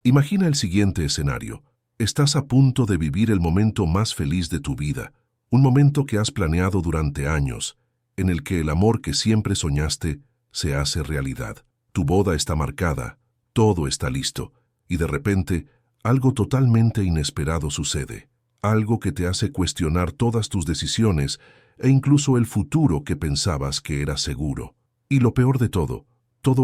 Imagina el siguiente escenario. Estás a punto de vivir el momento más feliz de tu vida, un momento que has planeado durante años, en el que el amor que siempre soñaste se hace realidad. Tu boda está marcada, todo está listo, y de repente algo totalmente inesperado sucede. Algo que te hace cuestionar todas tus decisiones e incluso el futuro que pensabas que era seguro. Y lo peor de todo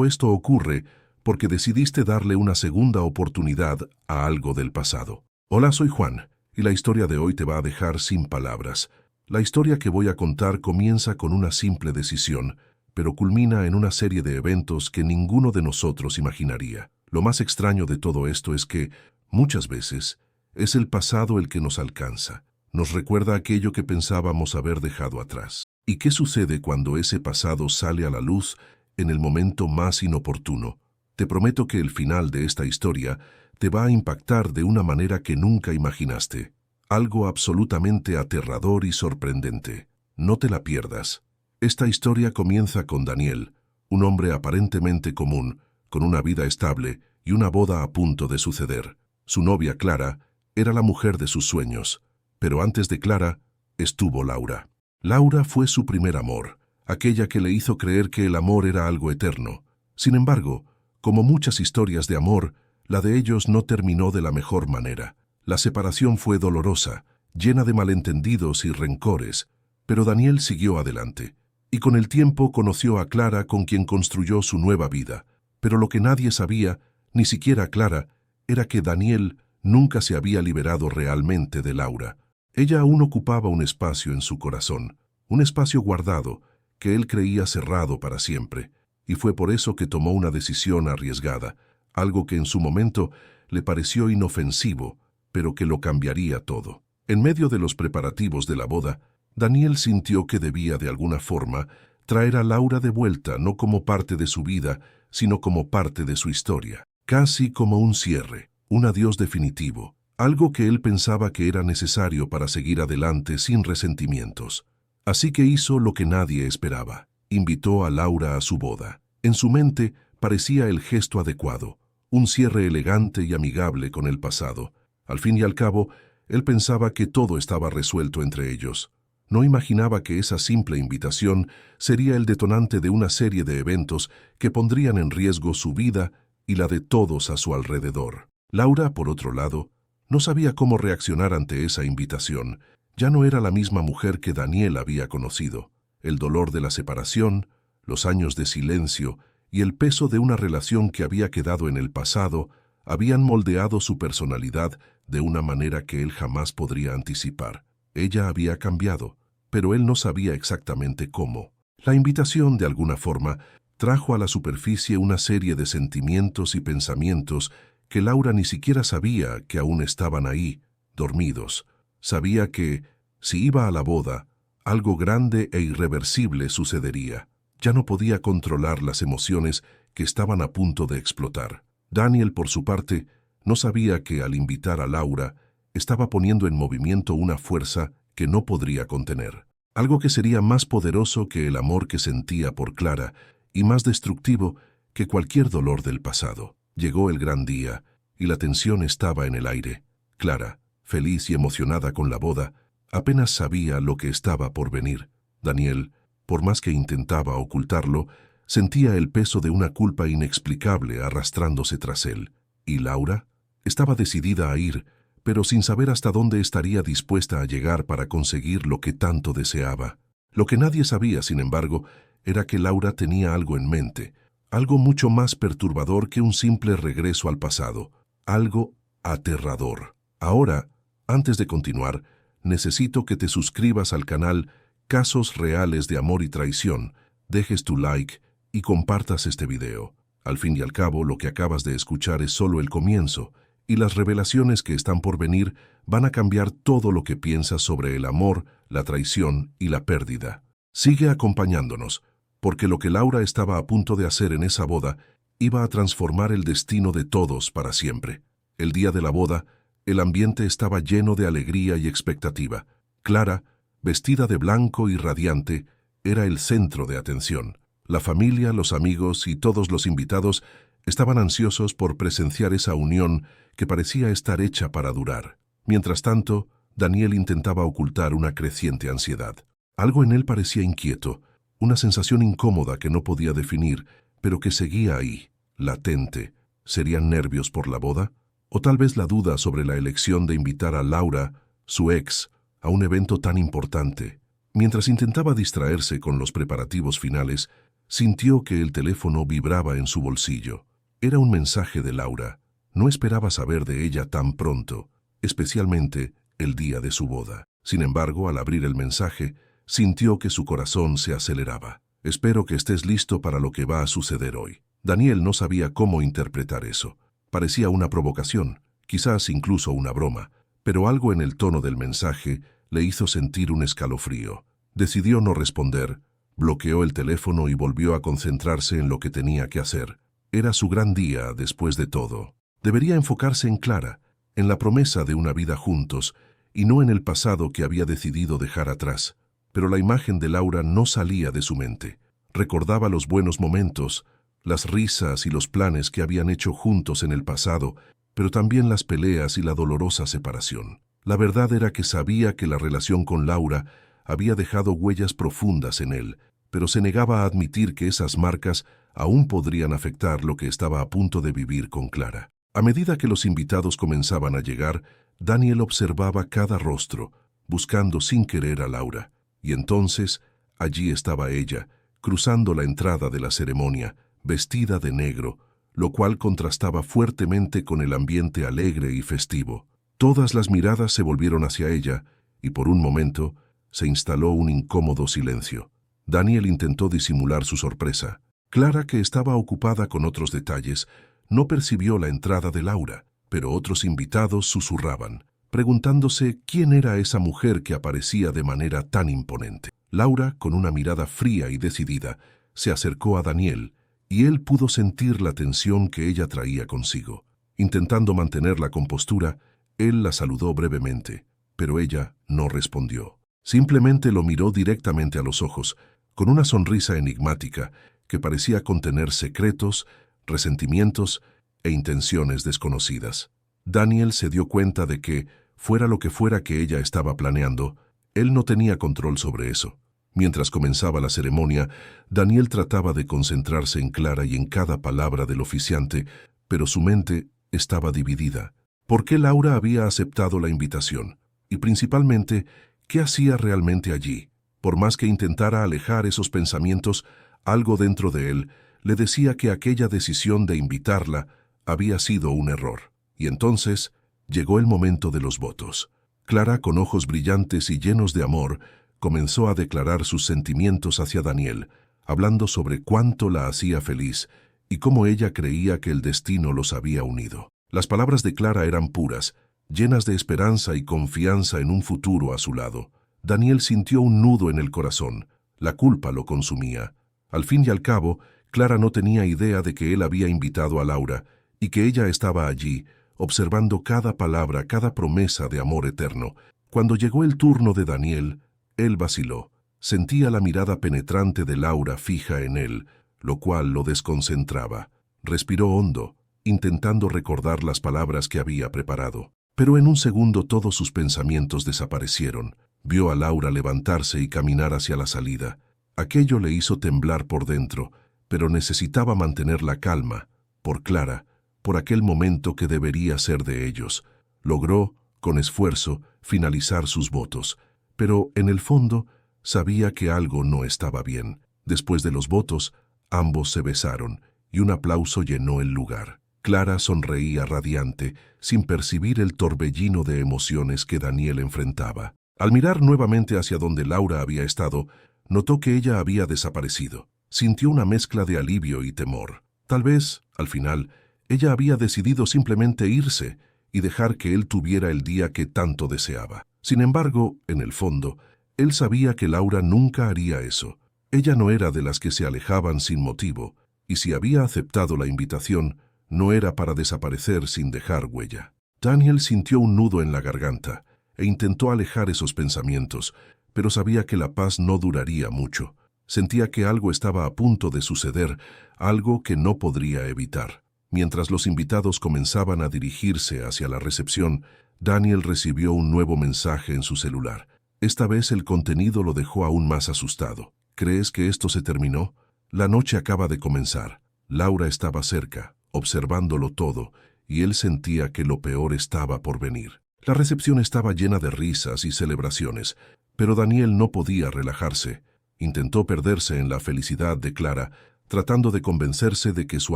esto ocurre porque decidiste darle una segunda oportunidad a algo del pasado. Hola, soy Juan, y la historia de hoy te va a dejar sin palabras. La historia que voy a contar comienza con una simple decisión, pero culmina en una serie de eventos que ninguno de nosotros imaginaría. Lo más extraño de todo esto es que, muchas veces, es el pasado el que nos alcanza. Nos recuerda aquello que pensábamos haber dejado atrás. ¿Y qué sucede cuando ese pasado sale a la luz en el momento más inoportuno? Te prometo que el final de esta historia te va a impactar de una manera que nunca imaginaste. Algo absolutamente aterrador y sorprendente. No te la pierdas. Esta historia comienza con Daniel, un hombre aparentemente común, con una vida estable y una boda a punto de suceder. Su novia, Clara, era la mujer de sus sueños, pero antes de Clara estuvo Laura. Laura fue su primer amor, aquella que le hizo creer que el amor era algo eterno. Sin embargo, como muchas historias de amor, la de ellos no terminó de la mejor manera. La separación fue dolorosa, llena de malentendidos y rencores, pero Daniel siguió adelante, y con el tiempo conoció a Clara, con quien construyó su nueva vida. Pero lo que nadie sabía, ni siquiera Clara, era que Daniel nunca se había liberado realmente de Laura. Ella aún ocupaba un espacio en su corazón, un espacio guardado, que él creía cerrado para siempre, y fue por eso que tomó una decisión arriesgada, algo que en su momento le pareció inofensivo, pero que lo cambiaría todo. En medio de los preparativos de la boda, Daniel sintió que debía de alguna forma traer a Laura de vuelta, no como parte de su vida, sino como parte de su historia, casi como un cierre, un adiós definitivo, algo que él pensaba que era necesario para seguir adelante sin resentimientos. Así que hizo lo que nadie esperaba. Invitó a Laura a su boda. En su mente parecía el gesto adecuado, un cierre elegante y amigable con el pasado. Al fin y al cabo, él pensaba que todo estaba resuelto entre ellos. No imaginaba que esa simple invitación sería el detonante de una serie de eventos que pondrían en riesgo su vida y la de todos a su alrededor. Laura, por otro lado, no sabía cómo reaccionar ante esa invitación. Ya no era la misma mujer que Daniel había conocido. El dolor de la separación, los años de silencio y el peso de una relación que había quedado en el pasado habían moldeado su personalidad de una manera que él jamás podría anticipar. Ella había cambiado, pero él no sabía exactamente cómo. La invitación, de alguna forma, trajo a la superficie una serie de sentimientos y pensamientos que Laura ni siquiera sabía que aún estaban ahí, dormidos. Sabía que, si iba a la boda, algo grande e irreversible sucedería. Ya no podía controlar las emociones que estaban a punto de explotar. Daniel, por su parte, no sabía que al invitar a Laura, estaba poniendo en movimiento una fuerza que no podría contener. Algo que sería más poderoso que el amor que sentía por Clara y más destructivo que cualquier dolor del pasado. Llegó el gran día y la tensión estaba en el aire. Clara, feliz y emocionada con la boda, apenas sabía lo que estaba por venir. Daniel, por más que intentaba ocultarlo, sentía el peso de una culpa inexplicable arrastrándose tras él. ¿Y Laura? Estaba decidida a ir, pero sin saber hasta dónde estaría dispuesta a llegar para conseguir lo que tanto deseaba. Lo que nadie sabía, sin embargo, era que Laura tenía algo en mente, algo mucho más perturbador que un simple regreso al pasado, algo aterrador. Ahora, antes de continuar, necesito que te suscribas al canal Casos Reales de Amor y Traición, dejes tu like y compartas este video. Al fin y al cabo, lo que acabas de escuchar es solo el comienzo, y las revelaciones que están por venir van a cambiar todo lo que piensas sobre el amor, la traición y la pérdida. Sigue acompañándonos, porque lo que Laura estaba a punto de hacer en esa boda iba a transformar el destino de todos para siempre. El día de la boda, el ambiente estaba lleno de alegría y expectativa. Clara, vestida de blanco y radiante, era el centro de atención. La familia, los amigos y todos los invitados Estaban ansiosos por presenciar esa unión que parecía estar hecha para durar. Mientras tanto, Daniel intentaba ocultar una creciente ansiedad. Algo en él parecía inquieto, una sensación incómoda que no podía definir, pero que seguía ahí, latente. ¿Serían nervios por la boda? O tal vez la duda sobre la elección de invitar a Laura, su ex, a un evento tan importante. Mientras intentaba distraerse con los preparativos finales, sintió que el teléfono vibraba en su bolsillo. Era un mensaje de Laura. No esperaba saber de ella tan pronto, especialmente el día de su boda. Sin embargo, al abrir el mensaje, sintió que su corazón se aceleraba. Espero que estés listo para lo que va a suceder hoy. Daniel no sabía cómo interpretar eso. Parecía una provocación, quizás incluso una broma, pero algo en el tono del mensaje le hizo sentir un escalofrío. Decidió no responder, bloqueó el teléfono y volvió a concentrarse en lo que tenía que hacer. Era su gran día, después de todo. Debería enfocarse en Clara, en la promesa de una vida juntos, y no en el pasado que había decidido dejar atrás. Pero la imagen de Laura no salía de su mente. Recordaba los buenos momentos, las risas y los planes que habían hecho juntos en el pasado, pero también las peleas y la dolorosa separación. La verdad era que sabía que la relación con Laura había dejado huellas profundas en él, pero se negaba a admitir que esas marcas aún podrían afectar lo que estaba a punto de vivir con Clara. A medida que los invitados comenzaban a llegar, Daniel observaba cada rostro, buscando sin querer a Laura. Y entonces, allí estaba ella, cruzando la entrada de la ceremonia, vestida de negro, lo cual contrastaba fuertemente con el ambiente alegre y festivo. Todas las miradas se volvieron hacia ella, y por un momento se instaló un incómodo silencio. Daniel intentó disimular su sorpresa. Clara, que estaba ocupada con otros detalles, no percibió la entrada de Laura, pero otros invitados susurraban, preguntándose quién era esa mujer que aparecía de manera tan imponente. Laura, con una mirada fría y decidida, se acercó a Daniel, y él pudo sentir la tensión que ella traía consigo. Intentando mantener la compostura, él la saludó brevemente, pero ella no respondió. Simplemente lo miró directamente a los ojos, con una sonrisa enigmática que parecía contener secretos, resentimientos e intenciones desconocidas. Daniel se dio cuenta de que, fuera lo que fuera que ella estaba planeando, él no tenía control sobre eso. Mientras comenzaba la ceremonia, Daniel trataba de concentrarse en Clara y en cada palabra del oficiante, pero su mente estaba dividida. ¿Por qué Laura había aceptado la invitación? Y principalmente, ¿qué hacía realmente allí? Por más que intentara alejar esos pensamientos, algo dentro de él le decía que aquella decisión de invitarla había sido un error. Y entonces llegó el momento de los votos. Clara, con ojos brillantes y llenos de amor, comenzó a declarar sus sentimientos hacia Daniel, hablando sobre cuánto la hacía feliz y cómo ella creía que el destino los había unido. Las palabras de Clara eran puras, llenas de esperanza y confianza en un futuro a su lado. Daniel sintió un nudo en el corazón. La culpa lo consumía. Al fin y al cabo, Clara no tenía idea de que él había invitado a Laura y que ella estaba allí, observando cada palabra, cada promesa de amor eterno. Cuando llegó el turno de Daniel, él vaciló. Sentía la mirada penetrante de Laura fija en él, lo cual lo desconcentraba. Respiró hondo, intentando recordar las palabras que había preparado. Pero en un segundo todos sus pensamientos desaparecieron. Vio a Laura levantarse y caminar hacia la salida. Aquello le hizo temblar por dentro, pero necesitaba mantener la calma, por Clara, por aquel momento que debería ser de ellos. Logró, con esfuerzo, finalizar sus votos, pero en el fondo sabía que algo no estaba bien. Después de los votos, ambos se besaron y un aplauso llenó el lugar. Clara sonreía radiante, sin percibir el torbellino de emociones que Daniel enfrentaba. Al mirar nuevamente hacia donde Laura había estado, notó que ella había desaparecido. Sintió una mezcla de alivio y temor. Tal vez, al final, ella había decidido simplemente irse y dejar que él tuviera el día que tanto deseaba. Sin embargo, en el fondo, él sabía que Laura nunca haría eso. Ella no era de las que se alejaban sin motivo, y si había aceptado la invitación, no era para desaparecer sin dejar huella. Daniel sintió un nudo en la garganta e intentó alejar esos pensamientos, pero sabía que la paz no duraría mucho. Sentía que algo estaba a punto de suceder, algo que no podría evitar. Mientras los invitados comenzaban a dirigirse hacia la recepción, Daniel recibió un nuevo mensaje en su celular. Esta vez el contenido lo dejó aún más asustado. ¿Crees que esto se terminó? La noche acaba de comenzar. Laura estaba cerca, observándolo todo, y él sentía que lo peor estaba por venir. La recepción estaba llena de risas y celebraciones, pero Daniel no podía relajarse. Intentó perderse en la felicidad de Clara, tratando de convencerse de que su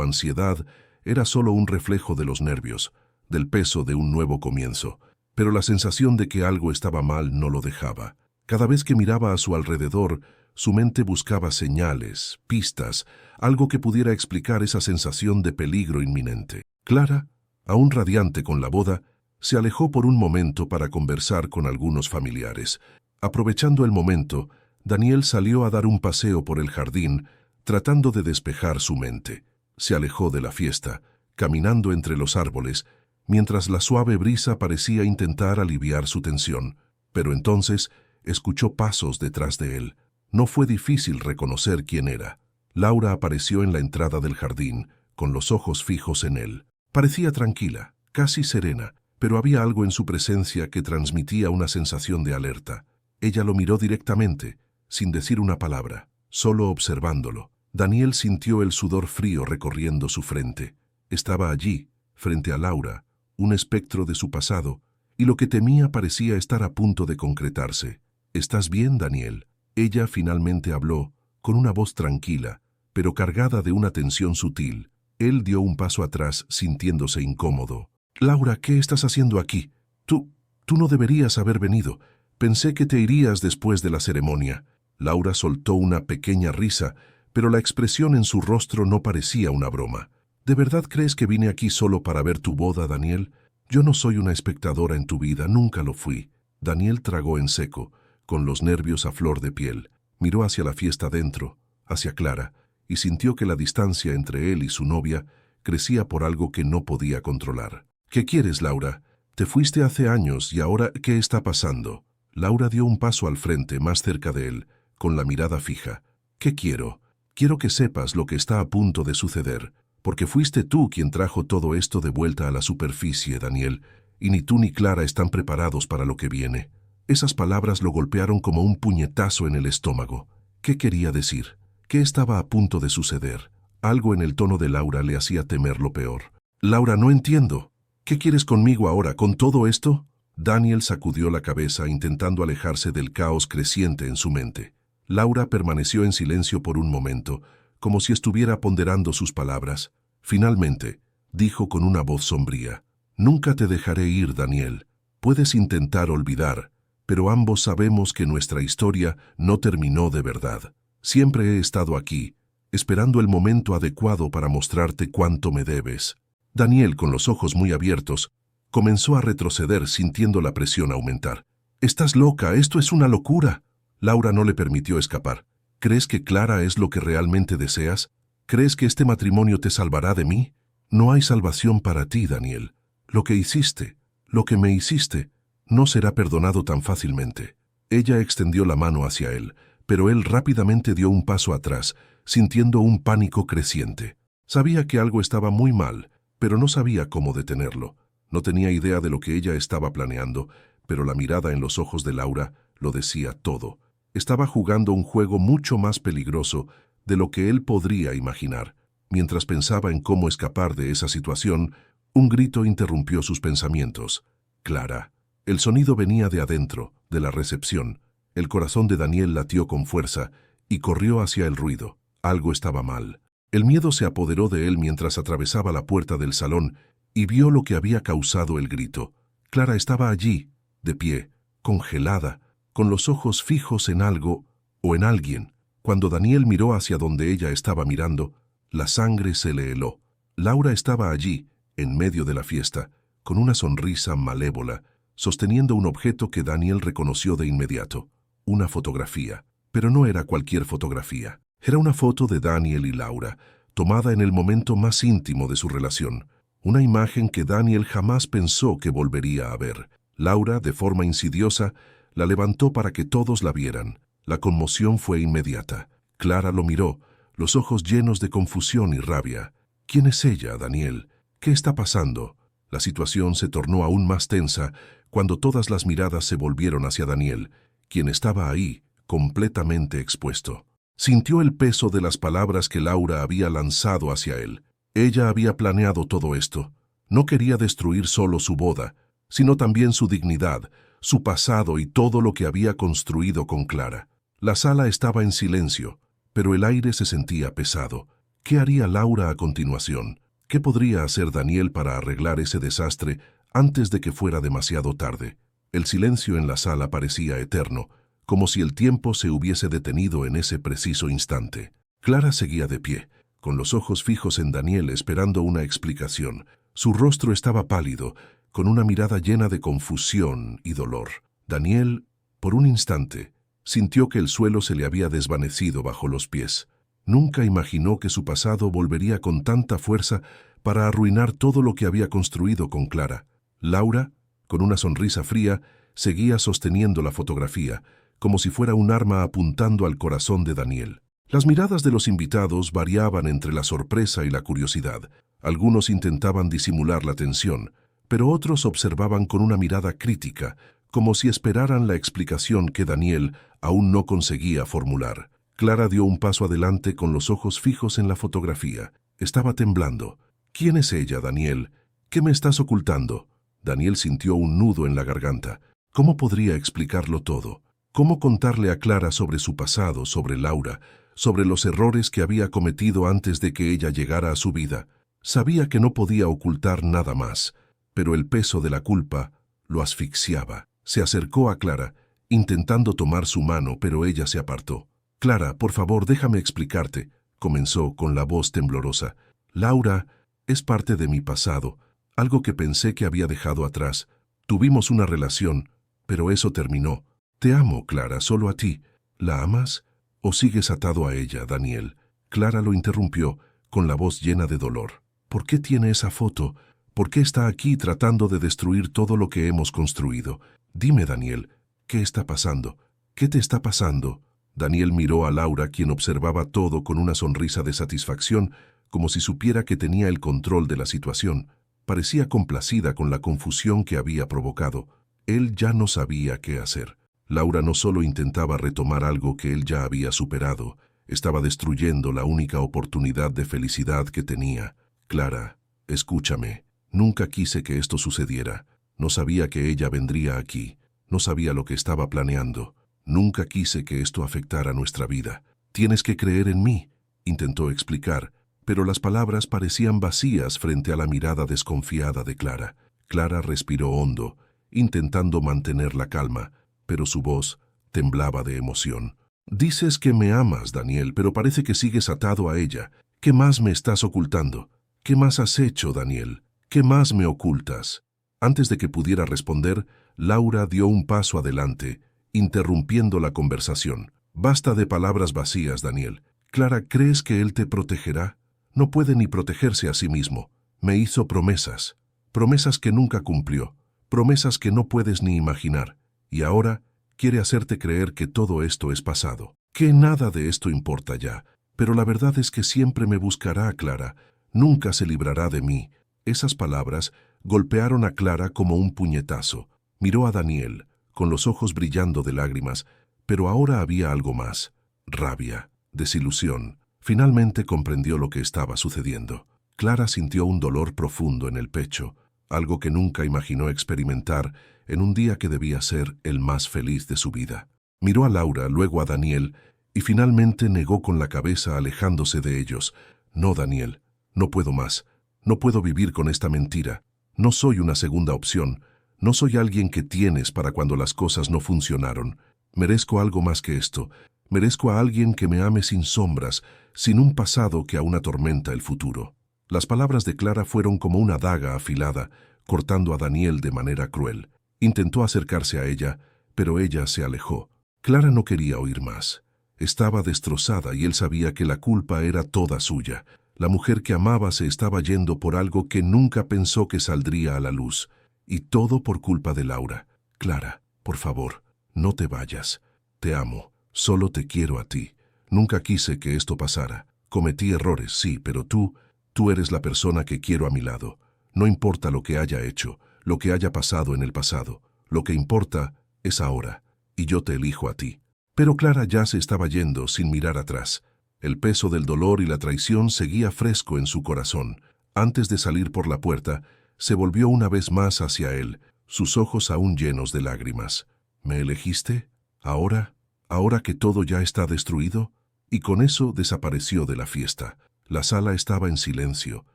ansiedad era solo un reflejo de los nervios, del peso de un nuevo comienzo. Pero la sensación de que algo estaba mal no lo dejaba. Cada vez que miraba a su alrededor, su mente buscaba señales, pistas, algo que pudiera explicar esa sensación de peligro inminente. Clara, aún radiante con la boda, se alejó por un momento para conversar con algunos familiares. Aprovechando el momento, Daniel salió a dar un paseo por el jardín, tratando de despejar su mente. Se alejó de la fiesta, caminando entre los árboles, mientras la suave brisa parecía intentar aliviar su tensión. Pero entonces escuchó pasos detrás de él. No fue difícil reconocer quién era. Laura apareció en la entrada del jardín, con los ojos fijos en él. Parecía tranquila, casi serena, pero había algo en su presencia que transmitía una sensación de alerta. Ella lo miró directamente, sin decir una palabra, solo observándolo. Daniel sintió el sudor frío recorriendo su frente. Estaba allí, frente a Laura, un espectro de su pasado, y lo que temía parecía estar a punto de concretarse. «¿Estás bien, Daniel?». Ella finalmente habló, con una voz tranquila, pero cargada de una tensión sutil. Él dio un paso atrás, sintiéndose incómodo. «Laura, ¿qué estás haciendo aquí? Tú no deberías haber venido. Pensé que te irías después de la ceremonia». Laura soltó una pequeña risa, pero la expresión en su rostro no parecía una broma. «¿De verdad crees que vine aquí solo para ver tu boda, Daniel? Yo no soy una espectadora en tu vida, nunca lo fui». Daniel tragó en seco, con los nervios a flor de piel. Miró hacia la fiesta dentro, hacia Clara, y sintió que la distancia entre él y su novia crecía por algo que no podía controlar. «¿Qué quieres, Laura? Te fuiste hace años y ahora, ¿qué está pasando?». Laura dio un paso al frente, más cerca de él, con la mirada fija. «¿Qué quiero? Quiero que sepas lo que está a punto de suceder, porque fuiste tú quien trajo todo esto de vuelta a la superficie, Daniel, y ni tú ni Clara están preparados para lo que viene». Esas palabras lo golpearon como un puñetazo en el estómago. ¿Qué quería decir? ¿Qué estaba a punto de suceder? Algo en el tono de Laura le hacía temer lo peor. «Laura, no entiendo. ¿Qué quieres conmigo ahora, con todo esto?». Daniel sacudió la cabeza intentando alejarse del caos creciente en su mente. Laura permaneció en silencio por un momento, como si estuviera ponderando sus palabras. Finalmente, dijo con una voz sombría: «Nunca te dejaré ir, Daniel. Puedes intentar olvidar, pero ambos sabemos que nuestra historia no terminó de verdad. Siempre he estado aquí, esperando el momento adecuado para mostrarte cuánto me debes». Daniel, con los ojos muy abiertos, comenzó a retroceder sintiendo la presión aumentar. «Estás loca, esto es una locura». Laura no le permitió escapar. «¿Crees que Clara es lo que realmente deseas? ¿Crees que este matrimonio te salvará de mí? No hay salvación para ti, Daniel. Lo que hiciste, lo que me hiciste, no será perdonado tan fácilmente». Ella extendió la mano hacia él, pero él rápidamente dio un paso atrás, sintiendo un pánico creciente. Sabía que algo estaba muy mal, pero no sabía cómo detenerlo. No tenía idea de lo que ella estaba planeando, pero la mirada en los ojos de Laura lo decía todo. Estaba jugando un juego mucho más peligroso de lo que él podría imaginar. Mientras pensaba en cómo escapar de esa situación, un grito interrumpió sus pensamientos. «Clara». El sonido venía de adentro, de la recepción. El corazón de Daniel latió con fuerza y corrió hacia el ruido. Algo estaba mal. El miedo se apoderó de él mientras atravesaba la puerta del salón y vio lo que había causado el grito. Clara estaba allí, de pie, congelada, con los ojos fijos en algo o en alguien. Cuando Daniel miró hacia donde ella estaba mirando, la sangre se le heló. Laura estaba allí, en medio de la fiesta, con una sonrisa malévola, sosteniendo un objeto que Daniel reconoció de inmediato. Una fotografía. Pero no era cualquier fotografía. Era una foto de Daniel y Laura, tomada en el momento más íntimo de su relación. Una imagen que Daniel jamás pensó que volvería a ver. Laura, de forma insidiosa, la levantó para que todos la vieran. La conmoción fue inmediata. Clara lo miró, los ojos llenos de confusión y rabia. ¿Quién es ella, Daniel? ¿Qué está pasando? La situación se tornó aún más tensa cuando todas las miradas se volvieron hacia Daniel, quien estaba ahí, completamente expuesto. Sintió el peso de las palabras que Laura había lanzado hacia él. Ella había planeado todo esto. No quería destruir solo su boda, sino también su dignidad, su pasado y todo lo que había construido con Clara. La sala estaba en silencio, pero el aire se sentía pesado. ¿Qué haría Laura a continuación? ¿Qué podría hacer Daniel para arreglar ese desastre antes de que fuera demasiado tarde? El silencio en la sala parecía eterno, como si el tiempo se hubiese detenido en ese preciso instante. Clara seguía de pie, con los ojos fijos en Daniel esperando una explicación. Su rostro estaba pálido, con una mirada llena de confusión y dolor. Daniel, por un instante, sintió que el suelo se le había desvanecido bajo los pies. Nunca imaginó que su pasado volvería con tanta fuerza para arruinar todo lo que había construido con Clara. Laura, con una sonrisa fría, seguía sosteniendo la fotografía, como si fuera un arma apuntando al corazón de Daniel. Las miradas de los invitados variaban entre la sorpresa y la curiosidad. Algunos intentaban disimular la tensión, pero otros observaban con una mirada crítica, como si esperaran la explicación que Daniel aún no conseguía formular. Clara dio un paso adelante con los ojos fijos en la fotografía. Estaba temblando. ¿Quién es ella, Daniel? ¿Qué me estás ocultando? Daniel sintió un nudo en la garganta. ¿Cómo podría explicarlo todo? ¿Cómo contarle a Clara sobre su pasado, sobre Laura, sobre los errores que había cometido antes de que ella llegara a su vida? Sabía que no podía ocultar nada más, pero el peso de la culpa lo asfixiaba. Se acercó a Clara, intentando tomar su mano, pero ella se apartó. «Clara, por favor, déjame explicarte», comenzó con la voz temblorosa. «Laura es parte de mi pasado, algo que pensé que había dejado atrás. Tuvimos una relación, pero eso terminó. Te amo, Clara, solo a ti. ¿La amas o sigues atado a ella, Daniel?» Clara lo interrumpió, con la voz llena de dolor. «¿Por qué tiene esa foto? ¿Por qué está aquí tratando de destruir todo lo que hemos construido? Dime, Daniel, ¿qué está pasando? ¿Qué te está pasando?» Daniel miró a Laura, quien observaba todo con una sonrisa de satisfacción, como si supiera que tenía el control de la situación. Parecía complacida con la confusión que había provocado. Él ya no sabía qué hacer. Laura no solo intentaba retomar algo que él ya había superado, estaba destruyendo la única oportunidad de felicidad que tenía. «Clara, escúchame. Nunca quise que esto sucediera. No sabía que ella vendría aquí. No sabía lo que estaba planeando. Nunca quise que esto afectara nuestra vida. Tienes que creer en mí», intentó explicar, pero las palabras parecían vacías frente a la mirada desconfiada de Clara. Clara respiró hondo, intentando mantener la calma, pero su voz temblaba de emoción. «Dices que me amas, Daniel, pero parece que sigues atado a ella. ¿Qué más me estás ocultando? ¿Qué más has hecho, Daniel? ¿Qué más me ocultas?» Antes de que pudiera responder, Laura dio un paso adelante, interrumpiendo la conversación. «Basta de palabras vacías, Daniel. Clara, ¿crees que él te protegerá? No puede ni protegerse a sí mismo. Me hizo promesas. Promesas que nunca cumplió. Promesas que no puedes ni imaginar. Y ahora quiere hacerte creer que todo esto es pasado. Que nada de esto importa ya. Pero la verdad es que siempre me buscará, Clara. Nunca se librará de mí». Esas palabras golpearon a Clara como un puñetazo. Miró a Daniel, con los ojos brillando de lágrimas, pero ahora había algo más. Rabia, desilusión. Finalmente comprendió lo que estaba sucediendo. Clara sintió un dolor profundo en el pecho, algo que nunca imaginó experimentar en un día que debía ser el más feliz de su vida. Miró a Laura, luego a Daniel, y finalmente negó con la cabeza alejándose de ellos. «No, Daniel, no puedo más. No puedo vivir con esta mentira. No soy una segunda opción. No soy alguien que tienes para cuando las cosas no funcionaron. Merezco algo más que esto. Merezco a alguien que me ame sin sombras, sin un pasado que aún atormenta el futuro». Las palabras de Clara fueron como una daga afilada, cortando a Daniel de manera cruel. Intentó acercarse a ella, pero ella se alejó. Clara no quería oír más. Estaba destrozada y él sabía que la culpa era toda suya. La mujer que amaba se estaba yendo por algo que nunca pensó que saldría a la luz. Y todo por culpa de Laura. «Clara, por favor, no te vayas. Te amo. Solo te quiero a ti. Nunca quise que esto pasara. Cometí errores, sí, pero tú Tú eres la persona que quiero a mi lado. No importa lo que haya hecho, lo que haya pasado en el pasado. Lo que importa es ahora, y yo te elijo a ti. Pero Clara ya se estaba yendo sin mirar atrás. El peso del dolor y la traición seguía fresco en su corazón. Antes de salir por la puerta, se volvió una vez más hacia él, sus ojos aún llenos de lágrimas. ¿Me elegiste? ¿Ahora? ¿Ahora que todo ya está destruido? Y con eso desapareció de la fiesta. La sala estaba en silencio,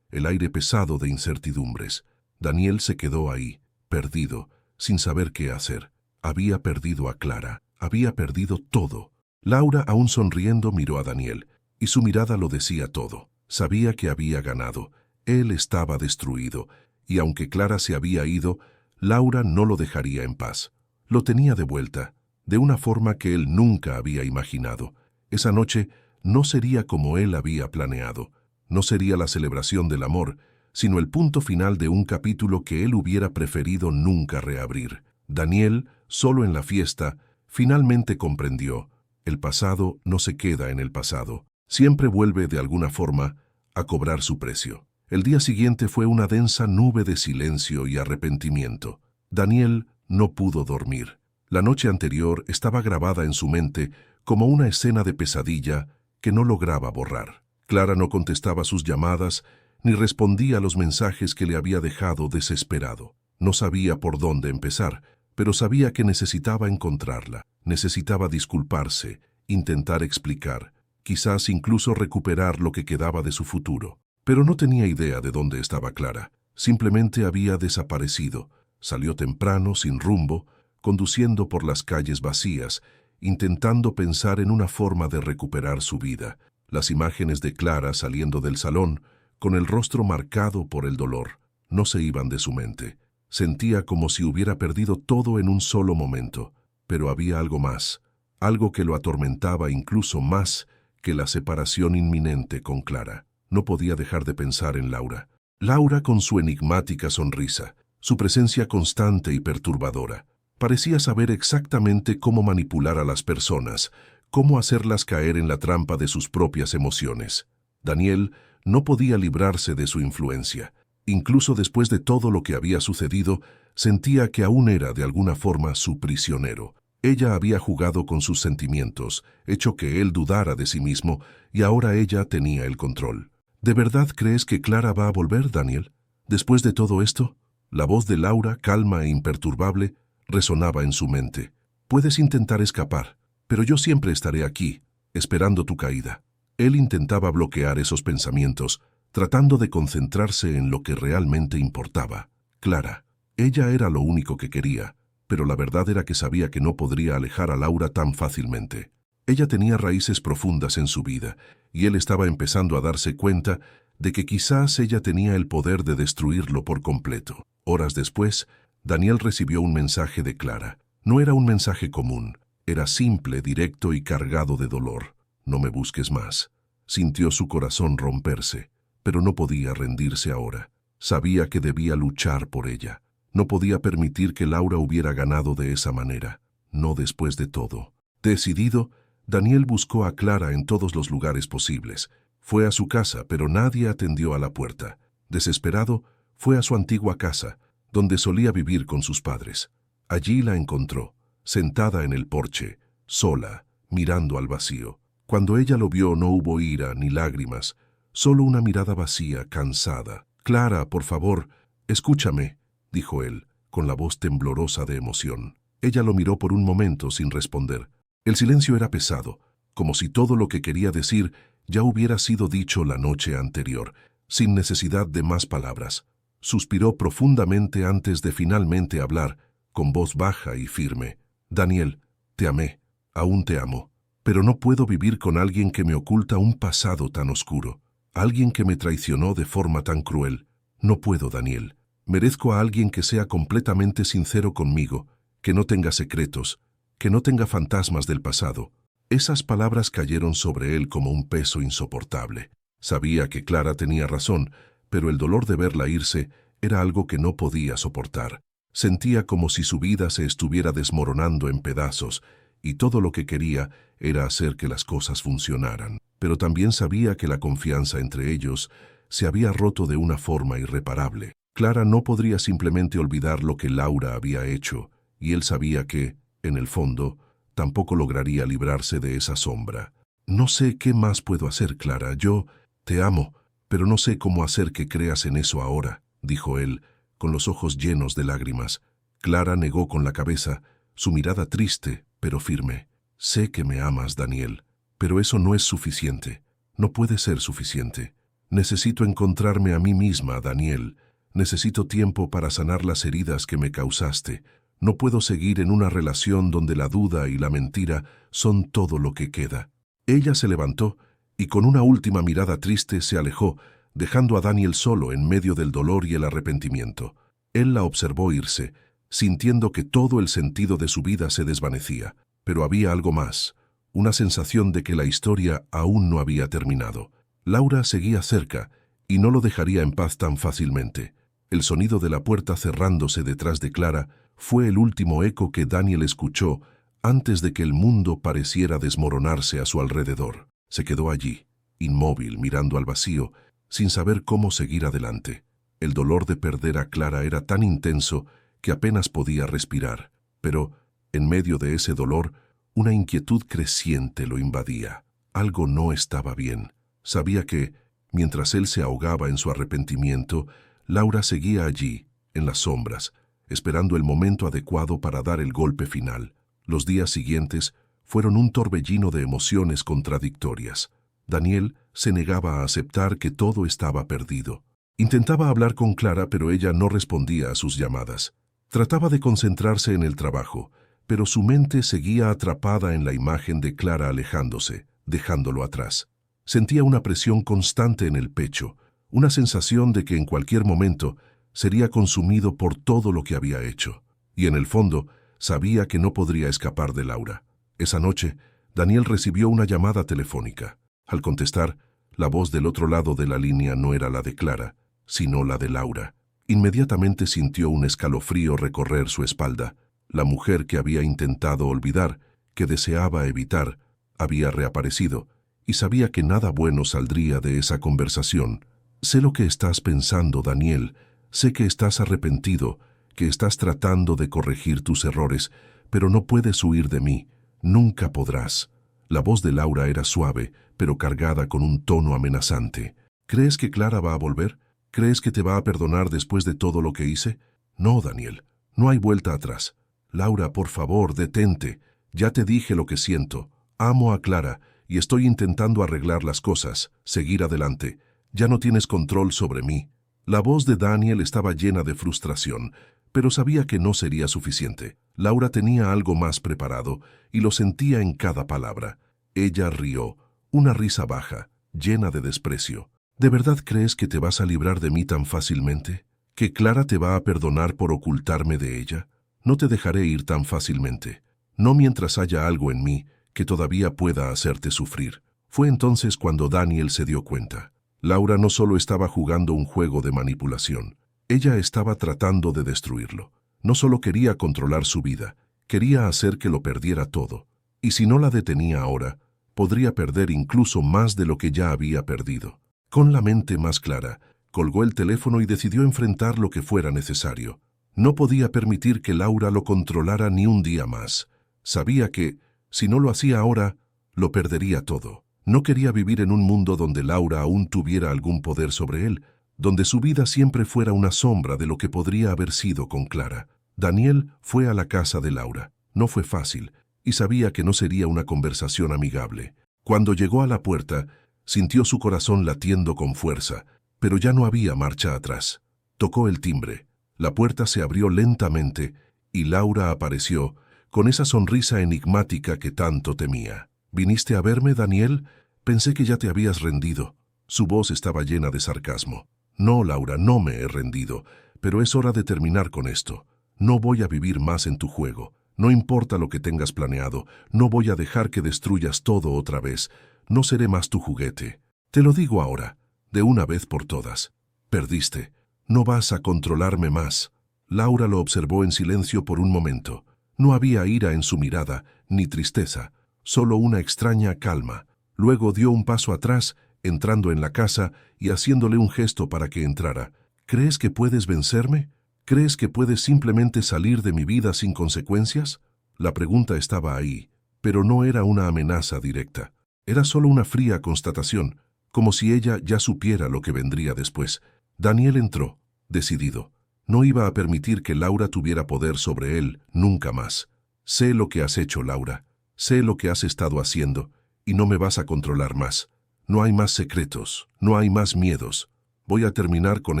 el aire pesado de incertidumbres. Daniel se quedó ahí, perdido, sin saber qué hacer. Había perdido a Clara, había perdido todo. Laura, aún sonriendo, miró a Daniel, y su mirada lo decía todo. Sabía que había ganado. Él estaba destruido, y aunque Clara se había ido, Laura no lo dejaría en paz. Lo tenía de vuelta, de una forma que él nunca había imaginado. Esa noche no sería como él había planeado. No sería la celebración del amor, sino el punto final de un capítulo que él hubiera preferido nunca reabrir. Daniel, solo en la fiesta, finalmente comprendió: el pasado no se queda en el pasado. Siempre vuelve de alguna forma a cobrar su precio. El día siguiente fue una densa nube de silencio y arrepentimiento. Daniel no pudo dormir. La noche anterior estaba grabada en su mente como una escena de pesadilla que no lograba borrar. Clara no contestaba sus llamadas ni respondía a los mensajes que le había dejado desesperado. No sabía por dónde empezar, pero sabía que necesitaba encontrarla. Necesitaba disculparse, intentar explicar, quizás incluso recuperar lo que quedaba de su futuro. Pero no tenía idea de dónde estaba Clara. Simplemente había desaparecido. Salió temprano, sin rumbo, conduciendo por las calles vacías, intentando pensar en una forma de recuperar su vida. Las imágenes de Clara saliendo del salón, con el rostro marcado por el dolor, no se iban de su mente. Sentía como si hubiera perdido todo en un solo momento. Pero había algo más, algo que lo atormentaba incluso más que la separación inminente con Clara. No podía dejar de pensar en Laura. Laura con su enigmática sonrisa, su presencia constante y perturbadora. Parecía saber exactamente cómo manipular a las personas, cómo hacerlas caer en la trampa de sus propias emociones. Daniel no podía librarse de su influencia. Incluso después de todo lo que había sucedido, sentía que aún era de alguna forma su prisionero. Ella había jugado con sus sentimientos, hecho que él dudara de sí mismo, y ahora ella tenía el control. ¿De verdad crees que Clara va a volver, Daniel? Después de todo esto, la voz de Laura, calma e imperturbable, resonaba en su mente. Puedes intentar escapar, pero yo siempre estaré aquí, esperando tu caída. Él intentaba bloquear esos pensamientos, tratando de concentrarse en lo que realmente importaba. Clara. Ella era lo único que quería, pero la verdad era que sabía que no podría alejar a Laura tan fácilmente. Ella tenía raíces profundas en su vida, y él estaba empezando a darse cuenta de que quizás ella tenía el poder de destruirlo por completo. Horas después, Daniel recibió un mensaje de Clara. No era un mensaje común, era simple, directo y cargado de dolor. No me busques más. Sintió su corazón romperse, pero no podía rendirse ahora. Sabía que debía luchar por ella. No podía permitir que Laura hubiera ganado de esa manera. No después de todo. Decidido, Daniel buscó a Clara en todos los lugares posibles. Fue a su casa, pero nadie atendió a la puerta. Desesperado, fue a su antigua casa, donde solía vivir con sus padres. Allí la encontró, sentada en el porche, sola, mirando al vacío. Cuando ella lo vio no hubo ira ni lágrimas, solo una mirada vacía, cansada. «Clara, por favor, escúchame», dijo él, con la voz temblorosa de emoción. Ella lo miró por un momento sin responder. El silencio era pesado, como si todo lo que quería decir ya hubiera sido dicho la noche anterior, sin necesidad de más palabras. Suspiró profundamente antes de finalmente hablar, con voz baja y firme. «Daniel, te amé, aún te amo, pero no puedo vivir con alguien que me oculta un pasado tan oscuro, alguien que me traicionó de forma tan cruel. No puedo, Daniel. Merezco a alguien que sea completamente sincero conmigo, que no tenga secretos, que no tenga fantasmas del pasado». Esas palabras cayeron sobre él como un peso insoportable. Sabía que Clara tenía razón, pero el dolor de verla irse era algo que no podía soportar. Sentía como si su vida se estuviera desmoronando en pedazos, y todo lo que quería era hacer que las cosas funcionaran. Pero también sabía que la confianza entre ellos se había roto de una forma irreparable. Clara no podría simplemente olvidar lo que Laura había hecho, y él sabía que, en el fondo, tampoco lograría librarse de esa sombra. No sé qué más puedo hacer, Clara. Yo te amo, pero no sé cómo hacer que creas en eso ahora, dijo él, con los ojos llenos de lágrimas. Clara negó con la cabeza, su mirada triste, pero firme. Sé que me amas, Daniel, pero eso no es suficiente. No puede ser suficiente. Necesito encontrarme a mí misma, Daniel. Necesito tiempo para sanar las heridas que me causaste. No puedo seguir en una relación donde la duda y la mentira son todo lo que queda. Ella se levantó y con una última mirada triste se alejó, dejando a Daniel solo en medio del dolor y el arrepentimiento. Él la observó irse, sintiendo que todo el sentido de su vida se desvanecía. Pero había algo más, una sensación de que la historia aún no había terminado. Laura seguía cerca y no lo dejaría en paz tan fácilmente. El sonido de la puerta cerrándose detrás de Clara fue el último eco que Daniel escuchó antes de que el mundo pareciera desmoronarse a su alrededor. Se quedó allí, inmóvil, mirando al vacío, sin saber cómo seguir adelante. El dolor de perder a Clara era tan intenso que apenas podía respirar, pero, en medio de ese dolor, una inquietud creciente lo invadía. Algo no estaba bien. Sabía que, mientras él se ahogaba en su arrepentimiento, Laura seguía allí, en las sombras, esperando el momento adecuado para dar el golpe final. Los días siguientes fueron un torbellino de emociones contradictorias. Daniel se negaba a aceptar que todo estaba perdido. Intentaba hablar con Clara, pero ella no respondía a sus llamadas. Trataba de concentrarse en el trabajo, pero su mente seguía atrapada en la imagen de Clara alejándose, dejándolo atrás. Sentía una presión constante en el pecho, una sensación de que en cualquier momento sería consumido por todo lo que había hecho. Y en el fondo, sabía que no podría escapar de Laura. Esa noche, Daniel recibió una llamada telefónica. Al contestar, la voz del otro lado de la línea no era la de Clara, sino la de Laura. Inmediatamente sintió un escalofrío recorrer su espalda. La mujer que había intentado olvidar, que deseaba evitar, había reaparecido, y sabía que nada bueno saldría de esa conversación. Sé lo que estás pensando, Daniel. Sé que estás arrepentido, que estás tratando de corregir tus errores, pero no puedes huir de mí. Nunca podrás. La voz de Laura era suave, pero cargada con un tono amenazante. ¿Crees que Clara va a volver? ¿Crees que te va a perdonar después de todo lo que hice? No, Daniel. No hay vuelta atrás. Laura, por favor, detente. Ya te dije lo que siento. Amo a Clara y estoy intentando arreglar las cosas, seguir adelante. Ya no tienes control sobre mí. La voz de Daniel estaba llena de frustración, pero sabía que no sería suficiente. Laura tenía algo más preparado y lo sentía en cada palabra. Ella rió, una risa baja, llena de desprecio. ¿De verdad crees que te vas a librar de mí tan fácilmente? ¿Que Clara te va a perdonar por ocultarme de ella? No te dejaré ir tan fácilmente. No mientras haya algo en mí que todavía pueda hacerte sufrir. Fue entonces cuando Daniel se dio cuenta. Laura no solo estaba jugando un juego de manipulación, ella estaba tratando de destruirlo. No solo quería controlar su vida, quería hacer que lo perdiera todo. Y si no la detenía ahora, podría perder incluso más de lo que ya había perdido. Con la mente más clara, colgó el teléfono y decidió enfrentar lo que fuera necesario. No podía permitir que Laura lo controlara ni un día más. Sabía que, si no lo hacía ahora, lo perdería todo. No quería vivir en un mundo donde Laura aún tuviera algún poder sobre él, donde su vida siempre fuera una sombra de lo que podría haber sido con Clara. Daniel fue a la casa de Laura. No fue fácil, y sabía que no sería una conversación amigable. Cuando llegó a la puerta, sintió su corazón latiendo con fuerza, pero ya no había marcha atrás. Tocó el timbre. La puerta se abrió lentamente y Laura apareció, con esa sonrisa enigmática que tanto temía. ¿Viniste a verme, Daniel? Pensé que ya te habías rendido. Su voz estaba llena de sarcasmo. No, Laura, no me he rendido, pero es hora de terminar con esto. No voy a vivir más en tu juego. No importa lo que tengas planeado, no voy a dejar que destruyas todo otra vez. No seré más tu juguete. Te lo digo ahora, de una vez por todas. Perdiste. No vas a controlarme más. Laura lo observó en silencio por un momento. No había ira en su mirada, ni tristeza, solo una extraña calma. Luego dio un paso atrás entrando en la casa y haciéndole un gesto para que entrara. ¿Crees que puedes vencerme? ¿Crees que puedes simplemente salir de mi vida sin consecuencias? La pregunta estaba ahí, pero no era una amenaza directa. Era solo una fría constatación, como si ella ya supiera lo que vendría después. Daniel entró, decidido. No iba a permitir que Laura tuviera poder sobre él nunca más. Sé lo que has hecho, Laura. Sé lo que has estado haciendo, y no me vas a controlar más. No hay más secretos, no hay más miedos. Voy a terminar con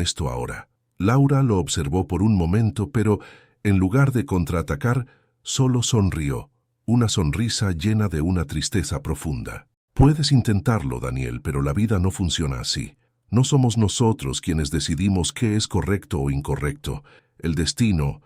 esto ahora. Laura lo observó por un momento, pero, en lugar de contraatacar, solo sonrió, una sonrisa llena de una tristeza profunda. Puedes intentarlo, Daniel, pero la vida no funciona así. No somos nosotros quienes decidimos qué es correcto o incorrecto. El destino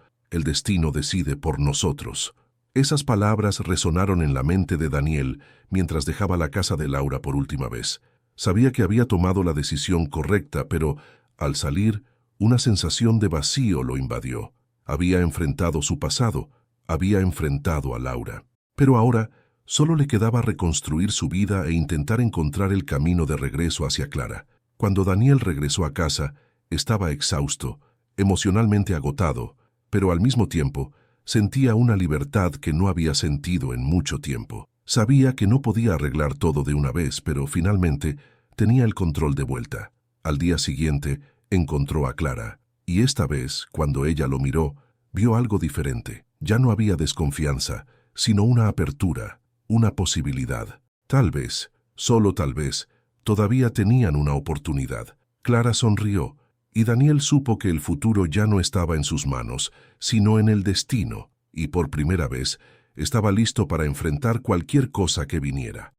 decide por nosotros. Esas palabras resonaron en la mente de Daniel mientras dejaba la casa de Laura por última vez. Sabía que había tomado la decisión correcta, pero, al salir, una sensación de vacío lo invadió. Había enfrentado su pasado, había enfrentado a Laura. Pero ahora, solo le quedaba reconstruir su vida e intentar encontrar el camino de regreso hacia Clara. Cuando Daniel regresó a casa, estaba exhausto, emocionalmente agotado, pero al mismo tiempo sentía una libertad que no había sentido en mucho tiempo. Sabía que no podía arreglar todo de una vez, pero finalmente tenía el control de vuelta. Al día siguiente encontró a Clara, y esta vez, cuando ella lo miró, vio algo diferente. Ya no había desconfianza, sino una apertura, una posibilidad. Tal vez, solo tal vez, todavía tenían una oportunidad. Clara sonrió, y Daniel supo que el futuro ya no estaba en sus manos, sino en el destino, y por primera vez estaba listo para enfrentar cualquier cosa que viniera.